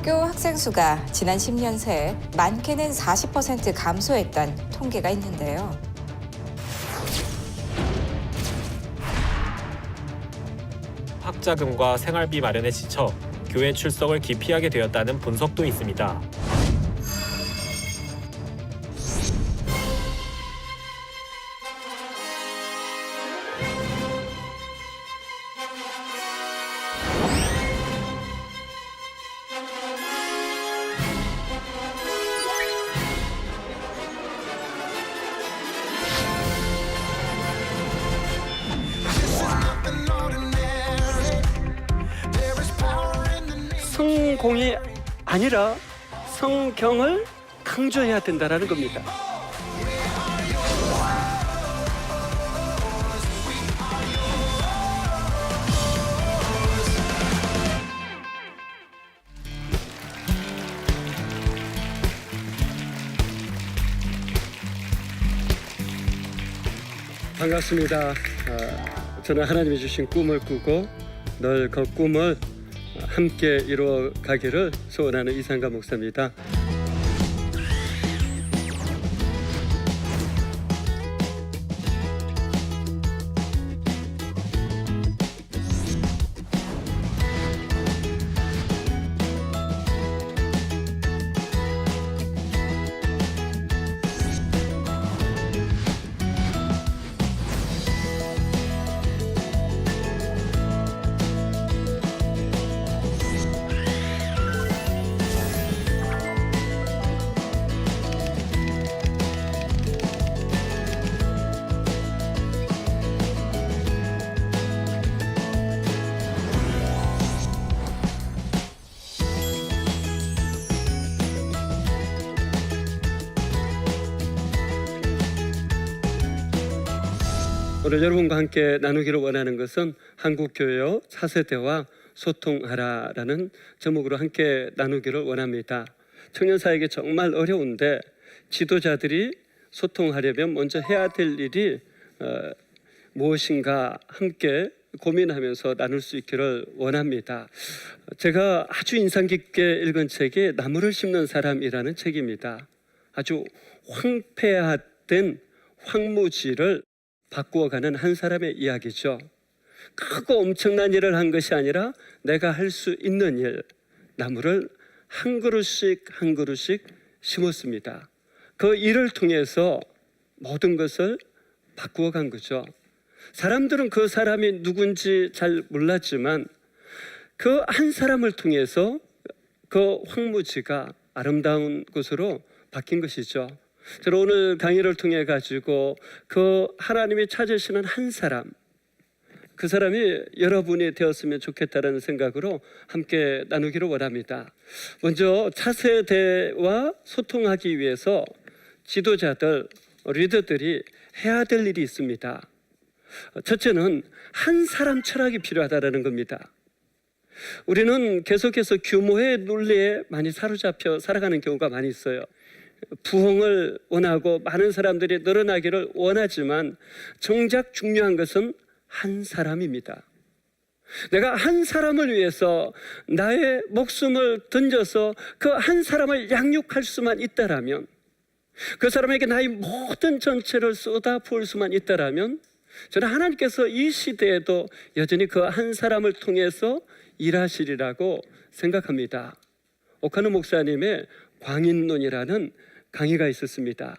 학교 학생 수가 지난 10년 새 많게는 40% 감소했던 통계가 있는데요. 학자금과 생활비 마련에 지쳐 교회 출석을 기피하게 되었다는 분석도 있습니다. 성공이 아니라 성경을 강조해야 된다는 겁니다. 반갑습니다. 저는 하나님이 주신 꿈을 꾸고 늘 그 꿈을 함께 이루어 가기를 소원하는 이상가 목사입니다. 오늘 여러분과 함께 나누기를 원하는 것은 한국교회의 차세대와 소통하라라는 제목으로 함께 나누기를 원합니다. 청년사에게 정말 어려운데 지도자들이 소통하려면 먼저 해야 될 일이 무엇인가 함께 고민하면서 나눌 수 있기를 원합니다. 제가 아주 인상 깊게 읽은 책이 나무를 심는 사람이라는 책입니다. 아주 황폐화된 황무지를 바꾸어가는 한 사람의 이야기죠. 크고 엄청난 일을 한 것이 아니라 내가 할 수 있는 일, 나무를 한 그루씩 한 그루씩 심었습니다. 그 일을 통해서 모든 것을 바꾸어간 거죠. 사람들은 그 사람이 누군지 잘 몰랐지만 그 한 사람을 통해서 그 황무지가 아름다운 곳으로 바뀐 것이죠. 저는 오늘 강의를 통해 가지고 그 하나님이 찾으시는 한 사람, 그 사람이 여러분이 되었으면 좋겠다는 생각으로 함께 나누기를 원합니다. 먼저 차세대와 소통하기 위해서 지도자들, 리더들이 해야 될 일이 있습니다. 첫째는 한 사람 철학이 필요하다는 겁니다. 우리는 계속해서 규모의 논리에 많이 사로잡혀 살아가는 경우가 많이 있어요. 부흥을 원하고 많은 사람들이 늘어나기를 원하지만 정작 중요한 것은 한 사람입니다. 내가 한 사람을 위해서 나의 목숨을 던져서 그 한 사람을 양육할 수만 있다라면, 그 사람에게 나의 모든 전체를 쏟아부을 수만 있다라면, 저는 하나님께서 이 시대에도 여전히 그 한 사람을 통해서 일하시리라고 생각합니다. 오카노 목사님의 광인론이라는 강의가 있었습니다.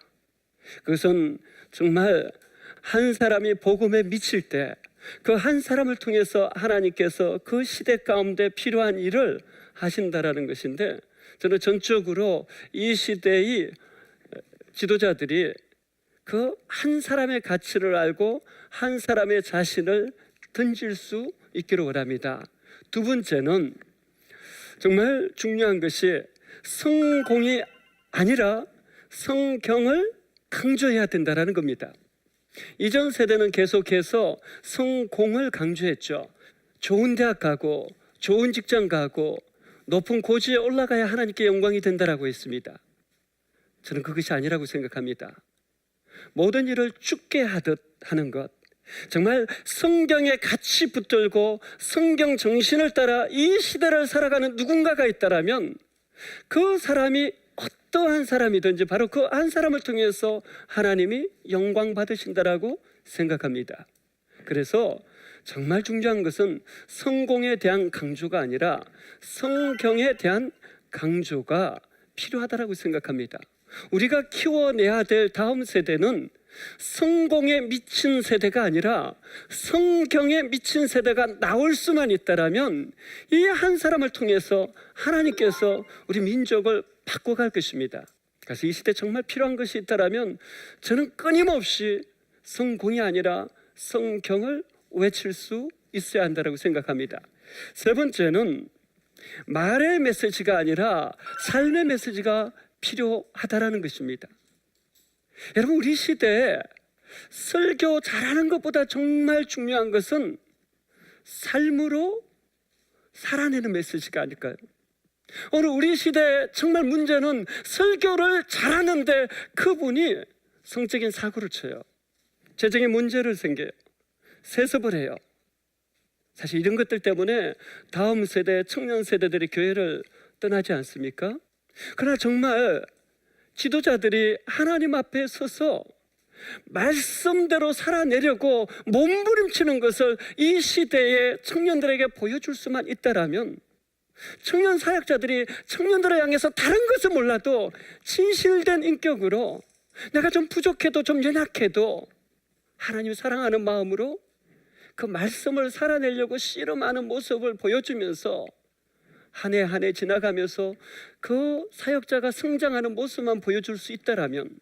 그것은 정말 한 사람이 복음에 미칠 때 그 한 사람을 통해서 하나님께서 그 시대 가운데 필요한 일을 하신다라는 것인데, 저는 전적으로 이 시대의 지도자들이 그 한 사람의 가치를 알고 한 사람의 자신을 던질 수 있기를 원합니다. 두 번째는 정말 중요한 것이 성공이 아니라 성경을 강조해야 된다는 겁니다. 이전 세대는 계속해서 성공을 강조했죠. 좋은 대학 가고 좋은 직장 가고 높은 고지에 올라가야 하나님께 영광이 된다라고 했습니다. 저는 그것이 아니라고 생각합니다. 모든 일을 죽게 하듯 하는 것, 정말 성경에 같이 붙들고 성경 정신을 따라 이 시대를 살아가는 누군가가 있다라면 그 사람이 어떠한 사람이든지 바로 그 한 사람을 통해서 하나님이 영광 받으신다라고 생각합니다. 그래서 정말 중요한 것은 성공에 대한 강조가 아니라 성경에 대한 강조가 필요하다라고 생각합니다. 우리가 키워내야 될 다음 세대는 성공에 미친 세대가 아니라 성경에 미친 세대가 나올 수만 있다라면 이 한 사람을 통해서 하나님께서 우리 민족을 바꿔갈 것입니다. 그래서 이 시대에 정말 필요한 것이 있다라면 저는 끊임없이 성공이 아니라 성경을 외칠 수 있어야 한다고 생각합니다. 세 번째는 말의 메시지가 아니라 삶의 메시지가 필요하다라는 것입니다. 여러분, 우리 시대에 설교 잘하는 것보다 정말 중요한 것은 삶으로 살아내는 메시지가 아닐까요? 오늘 우리 시대에 정말 문제는 설교를 잘하는데 그분이 성적인 사고를 쳐요. 재정에 문제를 생겨요. 세습을 해요. 사실 이런 것들 때문에 다음 세대, 청년 세대들이 교회를 떠나지 않습니까? 그러나 정말 지도자들이 하나님 앞에 서서 말씀대로 살아내려고 몸부림치는 것을 이 시대의 청년들에게 보여줄 수만 있다라면, 청년 사역자들이 청년들을 향해서 다른 것을 몰라도 진실된 인격으로 내가 좀 부족해도 좀 연약해도 하나님 사랑하는 마음으로 그 말씀을 살아내려고 씨름하는 모습을 보여주면서 한 해 한 해 지나가면서 그 사역자가 성장하는 모습만 보여줄 수 있다라면,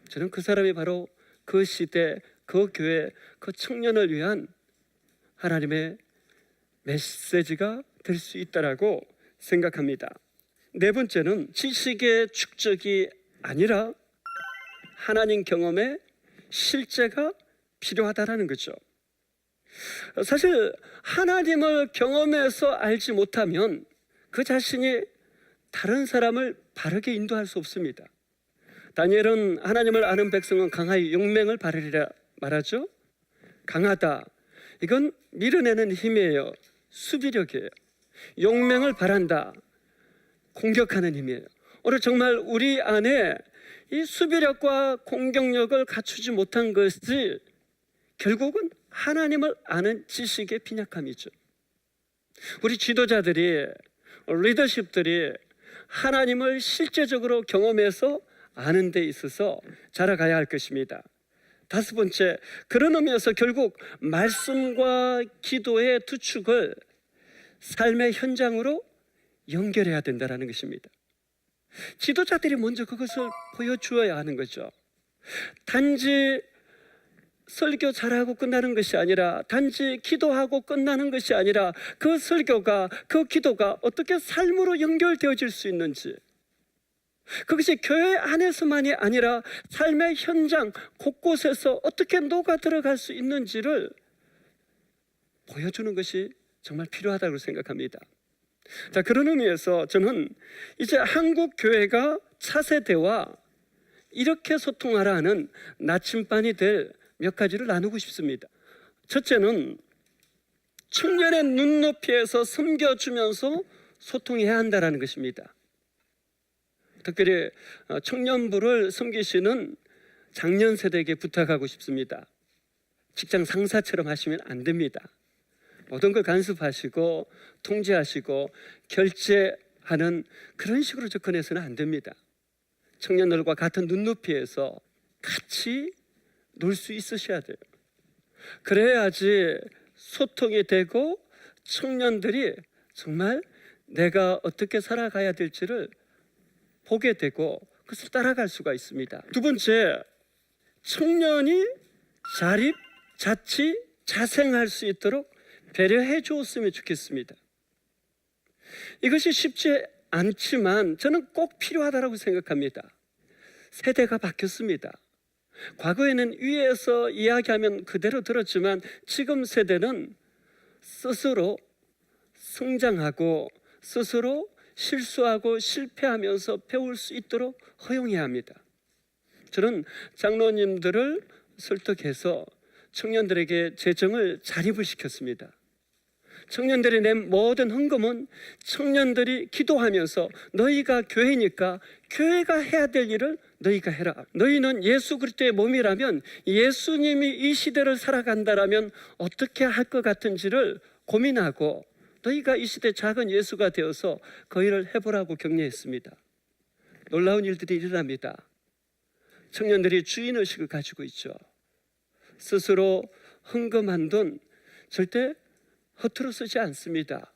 저는 그 사람이 바로 그 시대, 그 교회, 그 청년을 위한 하나님의 메시지가 될 수 있다라고 생각합니다. 네 번째는 지식의 축적이 아니라 하나님 경험의 실제가 필요하다라는 거죠. 사실 하나님을 경험해서 알지 못하면 그 자신이 다른 사람을 바르게 인도할 수 없습니다. 다니엘은 하나님을 아는 백성은 강하여 용맹을 바르리라 말하죠. 강하다, 이건 밀어내는 힘이에요. 수비력이에요. 용맹을 바란다, 공격하는 힘이에요. 오늘 정말 우리 안에 이 수비력과 공격력을 갖추지 못한 것이 결국은 하나님을 아는 지식의 빈약함이죠. 우리 지도자들이, 리더십들이 하나님을 실제적으로 경험해서 아는 데 있어서 자라가야 할 것입니다. 다섯 번째, 그런 의미에서 결국 말씀과 기도의 두 축을 삶의 현장으로 연결해야 된다는 것입니다. 지도자들이 먼저 그것을 보여주어야 하는 거죠. 단지 설교 잘하고 끝나는 것이 아니라, 단지 기도하고 끝나는 것이 아니라 그 설교가, 그 기도가 어떻게 삶으로 연결되어질 수 있는지, 그것이 교회 안에서만이 아니라 삶의 현장 곳곳에서 어떻게 녹아 들어갈 수 있는지를 보여주는 것이 정말 필요하다고 생각합니다. 자, 그런 의미에서 저는 이제 한국 교회가 차세대와 이렇게 소통하라 하는 나침반이 될 몇 가지를 나누고 싶습니다. 첫째는 청년의 눈높이에서 섬겨주면서 소통해야 한다는 것입니다. 특별히 청년부를 섬기시는 장년 세대에게 부탁하고 싶습니다. 직장 상사처럼 하시면 안 됩니다. 모든 걸 간섭하시고 통제하시고 결제하는 그런 식으로 접근해서는 안 됩니다. 청년들과 같은 눈높이에서 같이 놀 수 있으셔야 돼요. 그래야지 소통이 되고 청년들이 정말 내가 어떻게 살아가야 될지를 보게 되고 그것을 따라갈 수가 있습니다. 두 번째, 청년이 자립, 자치, 자생할 수 있도록 배려해 주었으면 좋겠습니다. 이것이 쉽지 않지만 저는 꼭 필요하다고 생각합니다. 세대가 바뀌었습니다. 과거에는 위에서 이야기하면 그대로 들었지만 지금 세대는 스스로 성장하고 스스로 실수하고 실패하면서 배울 수 있도록 허용해야 합니다. 저는 장로님들을 설득해서 청년들에게 재정을 자립을 시켰습니다. 청년들이 낸 모든 헌금은 청년들이 기도하면서 너희가 교회니까 교회가 해야 될 일을 너희가 해라. 너희는 예수 그리스도의 몸이라면 예수님이 이 시대를 살아간다라면 어떻게 할 것 같은지를 고민하고 너희가 이 시대 작은 예수가 되어서 그 일을 해보라고 격려했습니다. 놀라운 일들이 일어납니다. 청년들이 주인의식을 가지고 있죠. 스스로 헌금한 돈 절대 허투루 쓰지 않습니다.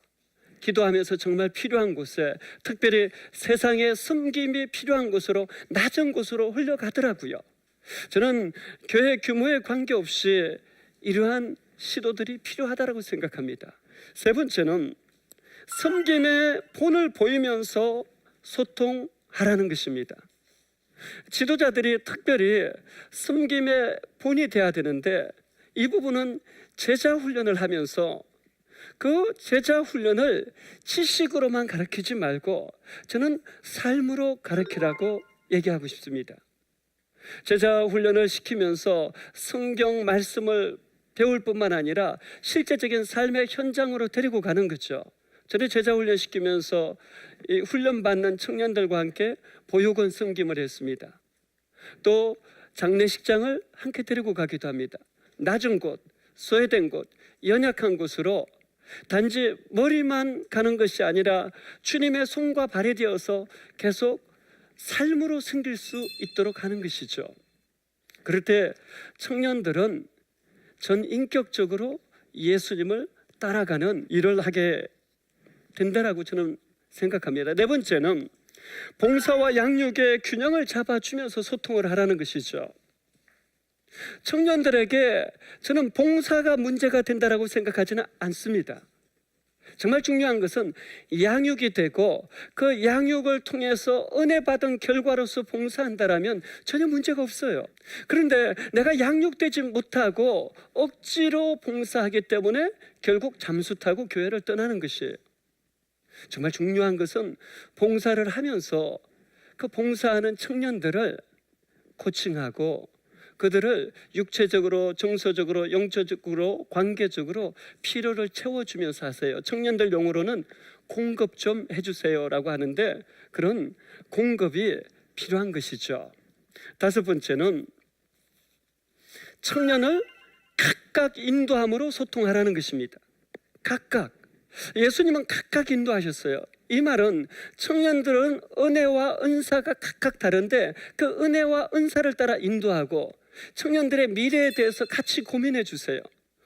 기도하면서 정말 필요한 곳에, 특별히 세상에 섬김이 필요한 곳으로, 낮은 곳으로 흘려가더라고요. 저는 교회 규모에 관계없이 이러한 시도들이 필요하다고 생각합니다. 세 번째는 섬김의 본을 보이면서 소통하라는 것입니다. 지도자들이 특별히 섬김의 본이 돼야 되는데 이 부분은 제자 훈련을 하면서 그 제자 훈련을 지식으로만 가르치지 말고 저는 삶으로 가르치라고 얘기하고 싶습니다. 제자 훈련을 시키면서 성경 말씀을 배울 뿐만 아니라 실제적인 삶의 현장으로 데리고 가는 거죠. 저를 제자 훈련 시키면서 이 훈련받는 청년들과 함께 보육원 섬김을 했습니다. 또 장례식장을 함께 데리고 가기도 합니다. 낮은 곳, 소외된 곳, 연약한 곳으로 단지 머리만 가는 것이 아니라 주님의 손과 발이 되어서 계속 삶으로 섬길 수 있도록 하는 것이죠. 그럴 때 청년들은 전 인격적으로 예수님을 따라가는 일을 하게 된다라고 저는 생각합니다. 네 번째는 봉사와 양육의 균형을 잡아주면서 소통을 하라는 것이죠. 청년들에게 저는 봉사가 문제가 된다라고 생각하지는 않습니다. 정말 중요한 것은 양육이 되고 그 양육을 통해서 은혜 받은 결과로서 봉사한다라면 전혀 문제가 없어요. 그런데 내가 양육되지 못하고 억지로 봉사하기 때문에 결국 잠수 타고 교회를 떠나는 것이에요. 정말 중요한 것은 봉사를 하면서 그 봉사하는 청년들을 코칭하고 그들을 육체적으로, 정서적으로, 영적으로, 관계적으로 필요를 채워주면서 하세요. 청년들 용어로는 공급 좀 해주세요라고 하는데 그런 공급이 필요한 것이죠. 다섯 번째는 청년을 각각 인도함으로 소통하라는 것입니다. 각각. 예수님은 각각 인도하셨어요. 이 말은 청년들은 은혜와 은사가 각각 다른데 그 은혜와 은사를 따라 인도하고 청년들의 미래에 대해서 같이 고민해 주세요.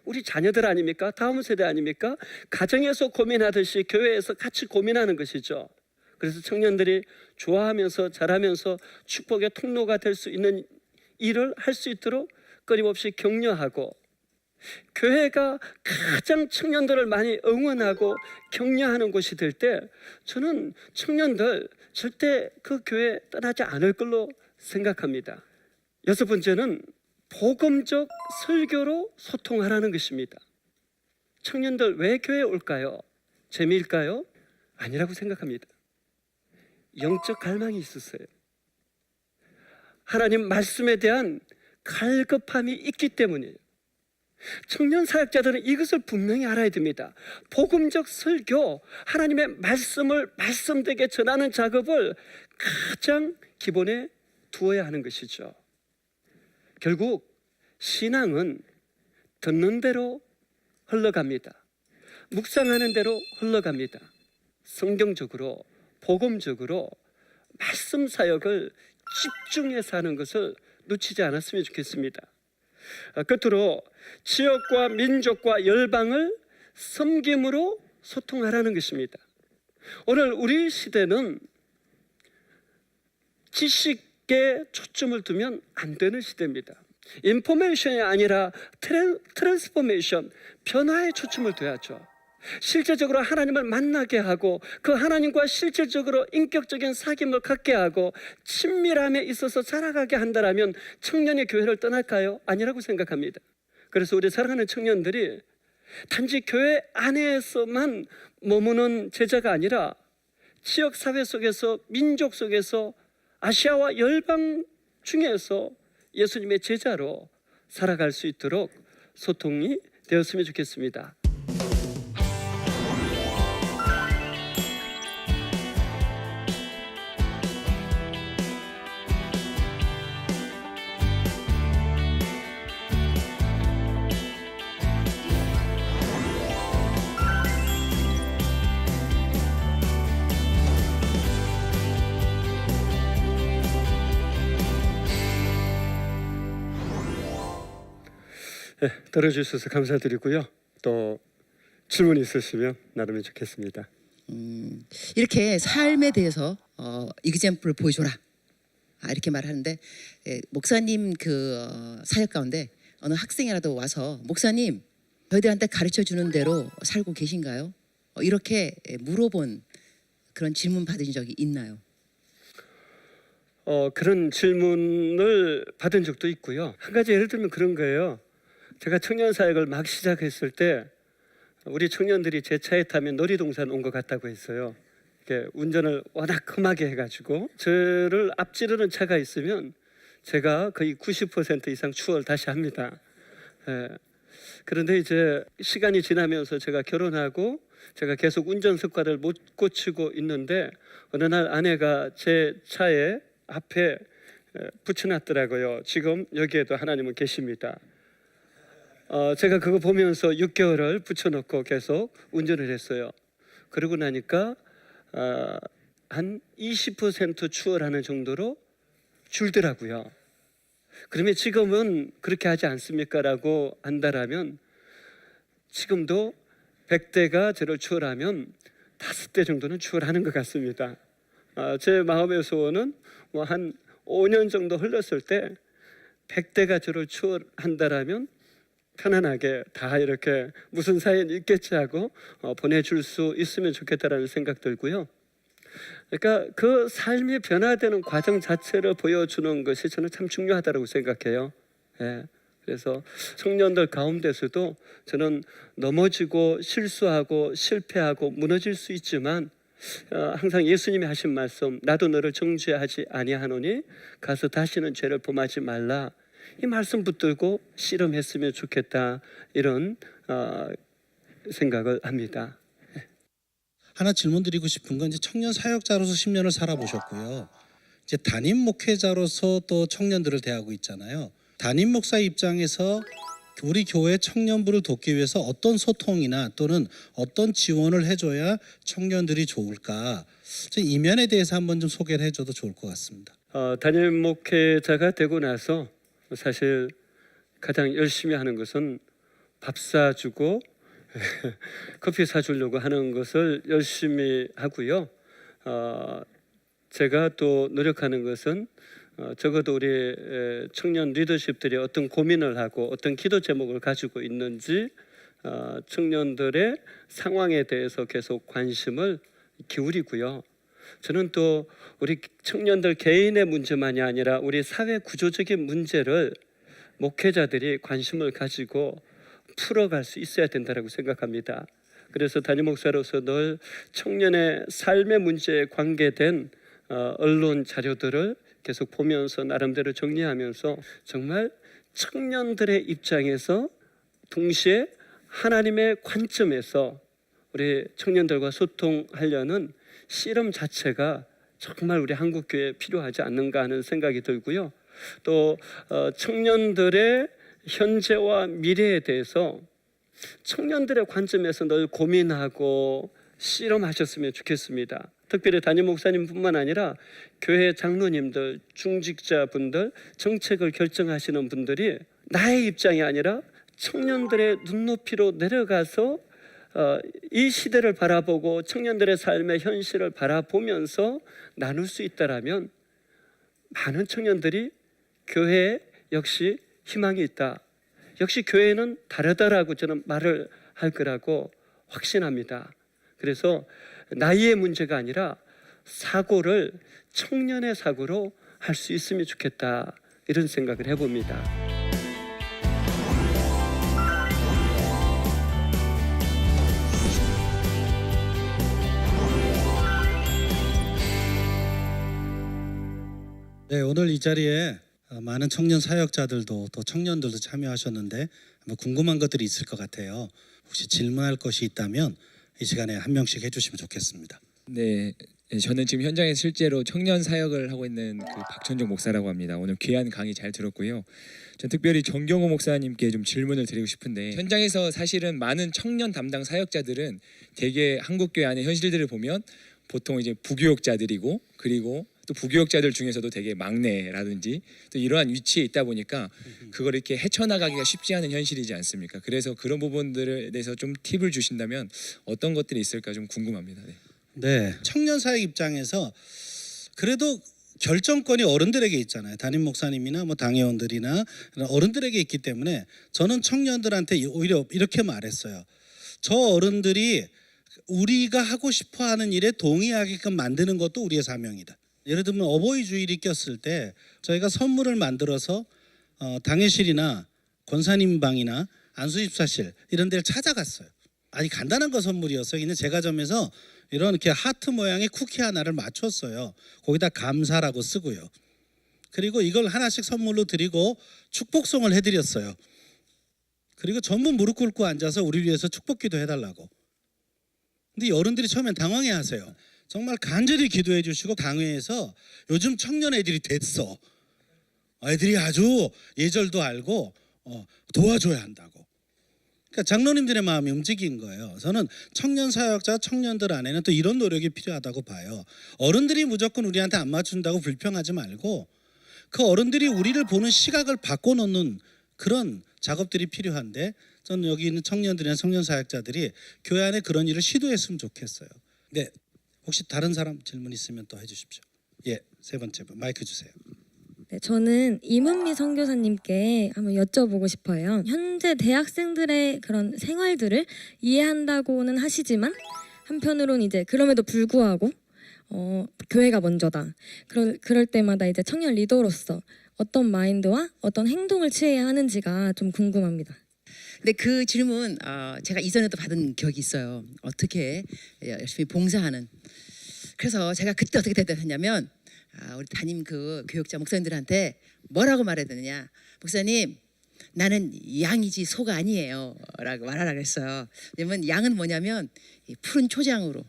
우리 자녀들 아닙니까? 다음 세대 아닙니까? 가정에서 고민하듯이 교회에서 같이 고민하는 것이죠. 그래서 청년들이 좋아하면서 잘하면서 축복의 통로가 될 수 있는 일을 할 수 있도록 끊임없이 격려하고 교회가 가장 청년들을 많이 응원하고 격려하는 곳이 될 때 저는 청년들 절대 그 교회 떠나지 않을 걸로 생각합니다. 여섯 번째는 복음적 설교로 소통하라는 것입니다. 청년들 왜 교회에 올까요? 재미일까요? 아니라고 생각합니다. 영적 갈망이 있었어요. 하나님 말씀에 대한 갈급함이 있기 때문이에요. 청년 사역자들은 이것을 분명히 알아야 됩니다. 복음적 설교, 하나님의 말씀을 말씀되게 전하는 작업을 가장 기본에 두어야 하는 것이죠. 결국 신앙은 듣는 대로 흘러갑니다. 묵상하는 대로 흘러갑니다. 성경적으로, 복음적으로 말씀 사역을 집중해서 하는 것을 놓치지 않았으면 좋겠습니다. 끝으로 지역과 민족과 열방을 섬김으로 소통하라는 것입니다. 오늘 우리 시대는 지식에 초점을 두면 안 되는 시대입니다. 인포메이션이 아니라 트랜스포메이션, 변화에 초점을 둬야죠. 실제적으로 하나님을 만나게 하고 그 하나님과 실질적으로 인격적인 사귐을 갖게 하고 친밀함에 있어서 살아가게 한다면 청년이 교회를 떠날까요? 아니라고 생각합니다. 그래서 우리 사랑하는 청년들이 단지 교회 안에서만 머무는 제자가 아니라 지역 사회 속에서, 민족 속에서, 아시아와 열방 중에서 예수님의 제자로 살아갈 수 있도록 소통이 되었으면 좋겠습니다. 들어주셔서 감사드리고요. 또 질문 있으시면 나누면 좋겠습니다. 이렇게 삶에 대해서 이그젬플을 보여줘라. 이렇게 말하는데 목사님 사역 가운데 어느 학생이라도 와서 목사님 저희들한테 가르쳐 주는 대로 살고 계신가요? 이렇게 물어본 그런 질문 받은 적이 있나요? 그런 질문을 받은 적도 있고요. 한 가지 예를 들면 그런 거예요. 제가 청년 사역을 막 시작했을 때 우리 청년들이 제 차에 타면 놀이동산 온 것 같다고 했어요. 이렇게 운전을 워낙 험하게 해가지고 저를 앞지르는 차가 있으면 제가 거의 90% 이상 추월을 다시 합니다. 그런데 이제 시간이 지나면서 제가 결혼하고 제가 계속 운전 습관을 못 고치고 있는데 어느 날 아내가 제 차에 앞에 붙여놨더라고요. 지금 여기에도 하나님은 계십니다. 제가 그거 보면서 6개월을 붙여놓고 계속 운전을 했어요. 그러고 나니까 한 20% 추월하는 정도로 줄더라고요. 그러면 지금은 그렇게 하지 않습니까? 라고 한다라면 지금도 100대가 저를 추월하면 5대 정도는 추월하는 것 같습니다. 제 마음의 소원은 뭐 한 5년 정도 흘렀을 때 100대가 저를 추월한다라면 편안하게 다 이렇게 무슨 사연 있겠지 하고 보내줄 수 있으면 좋겠다라는 생각 들고요. 그러니까 그 삶이 변화되는 과정 자체를 보여주는 것이 저는 참 중요하다고 생각해요. 그래서 청년들 가운데서도 저는 넘어지고 실수하고 실패하고 무너질 수 있지만 항상 예수님이 하신 말씀, 나도 너를 정죄하지 아니하노니 가서 다시는 죄를 범하지 말라, 이 말씀 붙들고 씨름했으면 좋겠다, 이런 생각을 합니다. 하나 질문 드리고 싶은 건 이제 청년 사역자로서 10년을 살아보셨고요. 이제 담임 목회자로서 또 청년들을 대하고 있잖아요. 담임 목사 입장에서 우리 교회 청년부를 돕기 위해서 어떤 소통이나 또는 어떤 지원을 해줘야 청년들이 좋을까? 이 면에 대해서 한번 좀 소개를 해줘도 좋을 것 같습니다. 담임 목회자가 되고 나서 사실 가장 열심히 하는 것은 밥 사주고 커피 사주려고 하는 것을 열심히 하고요. 제가 또 노력하는 것은 적어도 우리 청년 리더십들이 어떤 고민을 하고 어떤 기도 제목을 가지고 있는지 청년들의 상황에 대해서 계속 관심을 기울이고요. 저는 또 우리 청년들 개인의 문제만이 아니라 우리 사회 구조적인 문제를 목회자들이 관심을 가지고 풀어갈 수 있어야 된다고 생각합니다. 그래서 담임 목사로서 늘 청년의 삶의 문제에 관계된 언론 자료들을 계속 보면서 나름대로 정리하면서 정말 청년들의 입장에서 동시에 하나님의 관점에서 우리 청년들과 소통하려는 씨름 자체가 정말 우리 한국교회에 필요하지 않는가 하는 생각이 들고요. 또 청년들의 현재와 미래에 대해서 청년들의 관점에서 늘 고민하고 씨름하셨으면 좋겠습니다. 특별히 담임 목사님뿐만 아니라 교회 장로님들, 중직자분들, 정책을 결정하시는 분들이 나의 입장이 아니라 청년들의 눈높이로 내려가서 이 시대를 바라보고 청년들의 삶의 현실을 바라보면서 나눌 수 있다라면 많은 청년들이 교회에 역시 희망이 있다, 역시 교회는 다르다라고 저는 말을 할 거라고 확신합니다. 그래서 나이의 문제가 아니라 사고를 청년의 사고로 할 수 있으면 좋겠다, 이런 생각을 해봅니다. 네, 오늘 이 자리에 많은 청년 사역자들도 또 청년들도 참여하셨는데 아마 궁금한 것들이 있을 것 같아요. 혹시 질문할 것이 있다면 이 시간에 한 명씩 해주시면 좋겠습니다. 네, 저는 지금 현장에 실제로 청년 사역을 하고 있는 박천종 목사라고 합니다. 오늘 귀한 강의 잘 들었고요. 전 특별히 정경호 목사님께 좀 질문을 드리고 싶은데, 현장에서 사실은 많은 청년 담당 사역자들은 대개 한국교회 안의 현실들을 보면 보통 이제 부교육자들이고, 그리고 또 부교육자들 중에서도 되게 막내라든지 또 이러한 위치에 있다 보니까 그걸 이렇게 헤쳐나가기가 쉽지 않은 현실이지 않습니까? 그래서 그런 부분들에 대해서 좀 팁을 주신다면 어떤 것들이 있을까 좀 궁금합니다. 네. 네, 청년 사역 입장에서 그래도 결정권이 어른들에게 있잖아요. 담임 목사님이나 뭐 당회원들이나 어른들에게 있기 때문에 저는 청년들한테 오히려 이렇게 말했어요. 저 어른들이 우리가 하고 싶어하는 일에 동의하게끔 만드는 것도 우리의 사명이다. 예를 들면 어버이 주일이 꼈을 때 저희가 선물을 만들어서 당회실이나 권사님 방이나 안수집사실 이런 데를 찾아갔어요. 아니 간단한 거 선물이었어요. 근데 제과점에서 이렇게 하트 모양의 쿠키 하나를 맞췄어요. 거기다 감사라고 쓰고요. 그리고 이걸 하나씩 선물로 드리고 축복송을 해드렸어요. 그리고 전부 무릎 꿇고 앉아서 우리 위해서 축복기도 해달라고. 근데 어른들이 처음엔 당황해하세요. 정말 간절히 기도해 주시고 당회에서 요즘 청년 애들이 됐어. 애들이 아주 예절도 알고 도와줘야 한다고. 그러니까 장로님들의 마음이 움직인 거예요. 저는 청년 사역자 청년들 안에는 또 이런 노력이 필요하다고 봐요. 어른들이 무조건 우리한테 안 맞춘다고 불평하지 말고 그 어른들이 우리를 보는 시각을 바꿔놓는 그런 작업들이 필요한데 저는 여기 있는 청년들이나 청년 사역자들이 교회 안에 그런 일을 시도했으면 좋겠어요. 네, 혹시 다른 사람 질문 있으면 또 해주십시오. 예, 세 번째 분 마이크 주세요. 네, 저는 이문미 선교사님께 한번 여쭤보고 싶어요. 현재 대학생들의 그런 생활들을 이해한다고는 하시지만 한편으로는 이제 그럼에도 불구하고 교회가 먼저다. 그럴 때마다 이제 청년 리더로서 어떤 마인드와 어떤 행동을 취해야 하는지가 좀 궁금합니다. 근데 그 질문 제가 이전에도 받은 기억이 있어요. 어떻게 열심히 봉사하는. 그래서 제가 그때 어떻게 대답했냐면 우리 담임 그 교육자 목사님들한테 뭐라고 말해야 되느냐. 목사님 나는 양이지 소가 아니에요 라고 말하라 그랬어요. 왜냐면 양은 뭐냐면 푸른 초장으로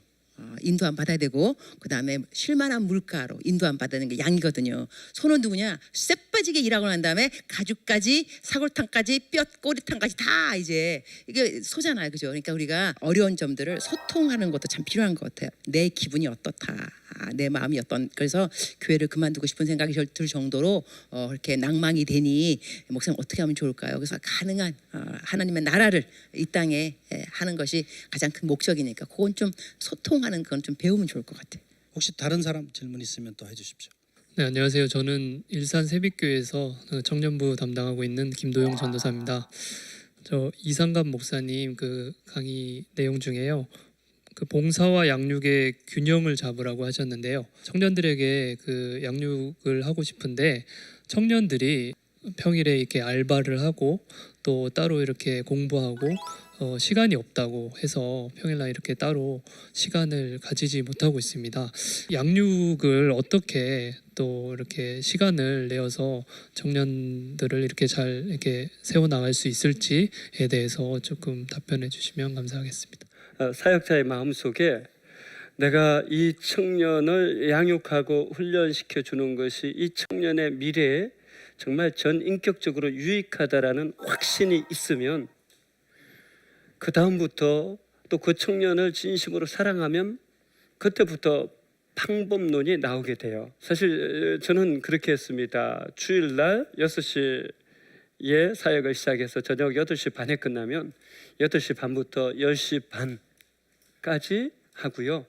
인도함 받아야 되고 그 다음에 쉴만한 물가로 인도함 받는 게 양이거든요. 소는 누구냐? 쎄 빠지게 일하고 난 다음에 가죽까지 사골탕까지 뼈 꼬리탕까지 다 이제 이게 소잖아요, 그죠? 그러니까 우리가 어려운 점들을 소통하는 것도 참 필요한 것 같아요. 내 기분이 어떻다, 내 마음이 어떤. 그래서 교회를 그만두고 싶은 생각이 들 정도로 이렇게 낭망이 되니 목사님 어떻게 하면 좋을까요? 그래서 가능한 하나님의 나라를 이 땅에 하는 것이 가장 큰 목적이니까 그건 좀 소통하는 건 좀 배우면 좋을 것 같아요. 혹시 다른 사람 질문 있으면 또 해주십시오. 네, 안녕하세요. 저는 일산 새빛교회에서 청년부 담당하고 있는 김도영 전도사입니다. 저 이상갑 목사님 그 강의 내용 중에요. 그 봉사와 양육의 균형을 잡으라고 하셨는데요. 청년들에게 그 양육을 하고 싶은데 청년들이 평일에 이렇게 알바를 하고 또 따로 이렇게 공부하고 시간이 없다고 해서 평일날 이렇게 따로 시간을 가지지 못하고 있습니다. 양육을 어떻게 또 이렇게 시간을 내어서 청년들을 이렇게 잘 이렇게 세워 나갈 수 있을지에 대해서 조금 답변해 주시면 감사하겠습니다. 사역자의 마음속에 내가 이 청년을 양육하고 훈련시켜 주는 것이 이 청년의 미래에 정말 전인격적으로 유익하다라는 확신이 있으면 그 다음부터 또 그 청년을 진심으로 사랑하면 그때부터 방법론이 나오게 돼요. 사실 저는 그렇게 했습니다. 주일날 6시에 사역을 시작해서 저녁 8시 반에 끝나면 8시 반부터 10시 반까지 하고요.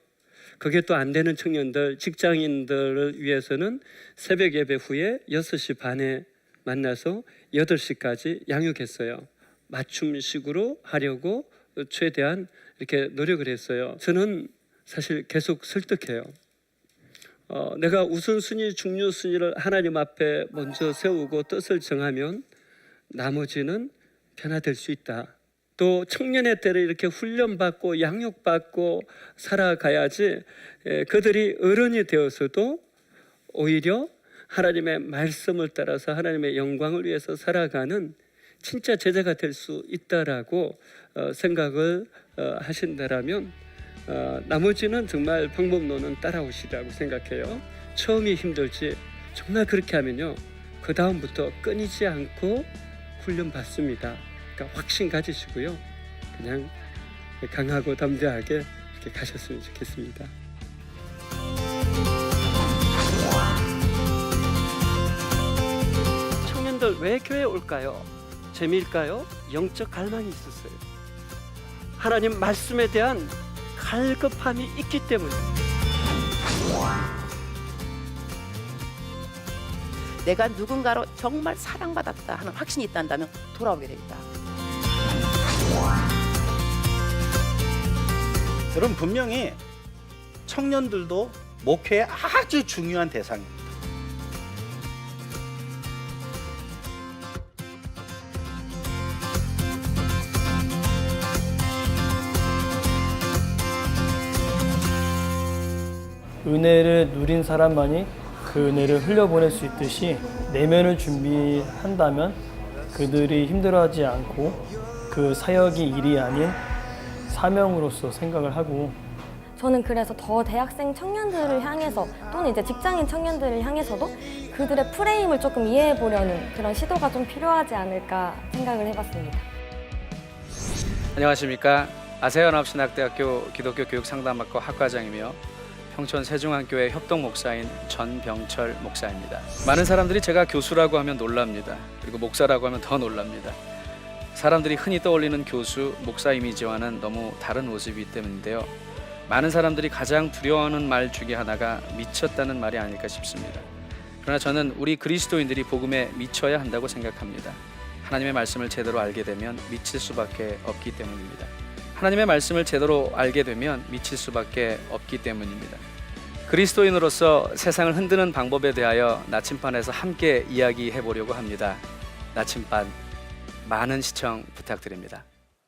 그게 또 안 되는 청년들, 직장인들을 위해서는 새벽 예배 후에 6시 반에 만나서 8시까지 양육했어요. 맞춤식으로 하려고 최대한 이렇게 노력을 했어요. 저는 사실 계속 설득해요. 내가 우선순위, 중요순위를 하나님 앞에 먼저 세우고 뜻을 정하면 나머지는 변화될 수 있다. 또 청년의 때를 이렇게 훈련받고 양육받고 살아가야지 그들이 어른이 되어서도 오히려 하나님의 말씀을 따라서 하나님의 영광을 위해서 살아가는 진짜 제자가 될 수 있다라고 생각을 하신다라면 나머지는 정말 방법론은 따라오시라고 생각해요. 처음이 힘들지 정말 그렇게 하면요 그 다음부터 끊이지 않고 훈련받습니다. 그러니까 확신 가지시고요 그냥 강하고 담대하게 이렇게 가셨으면 좋겠습니다. 왜 교회에 올까요? 재미일까요? 영적 갈망이 있었어요. 하나님 말씀에 대한 갈급함이 있기 때문에. 내가 누군가로 정말 사랑받았다 하는 확신이 있다면 돌아오게 됩니다. 여러분, 분명히 청년들도 목회의 아주 중요한 대상입니다. 은혜를 누린 사람만이 그 은혜를 흘려보낼 수 있듯이 내면을 준비한다면 그들이 힘들어하지 않고 그 사역이 일이 아닌 사명으로서 생각을 하고, 저는 그래서 더 대학생 청년들을 향해서 또는 이제 직장인 청년들을 향해서도 그들의 프레임을 조금 이해해 보려는 그런 시도가 좀 필요하지 않을까 생각을 해봤습니다. 안녕하십니까. 아세아연합신학대학교 기독교 교육상담학과 학과장이며 평촌 세중앙교회 협동 목사인 전병철 목사입니다. 많은 사람들이 제가 교수라고 하면 놀랍니다. 그리고 목사라고 하면 더 놀랍니다. 사람들이 흔히 떠올리는 교수, 목사 이미지와는 너무 다른 모습이기 때문인데요. 많은 사람들이 가장 두려워하는 말 중에 하나가 미쳤다는 말이 아닐까 싶습니다. 그러나 저는 우리 그리스도인들이 복음에 미쳐야 한다고 생각합니다. 하나님의 말씀을 제대로 알게 되면 미칠 수밖에 없기 때문입니다. 하나님의 말씀을 제대로 알게 되면 미칠 수밖에 없기 때문입니다. 그리스도인으로서 세상을 흔드는 방법에 대하여 나침반에서 함께 이야기해 보려고 합니다. 나침반 많은 시청 부탁드립니다.